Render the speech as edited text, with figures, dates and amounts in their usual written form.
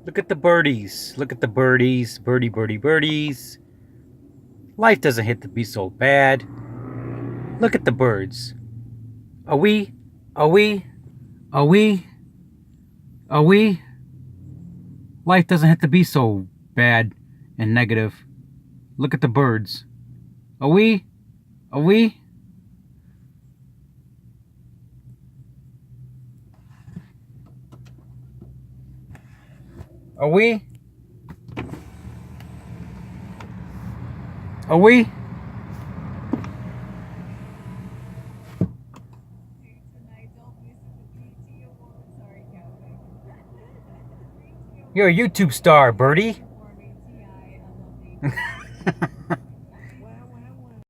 Look at the birdies. Look at the birdies. Birdie, birdie, birdies. Life doesn't have to be so bad. Look at the birds. Are we? Are we? Are we? Are we? Life doesn't have to be so bad and negative. Look at the birds. Are we? Are we? Are we? Are we? You're a YouTube star, Birdie.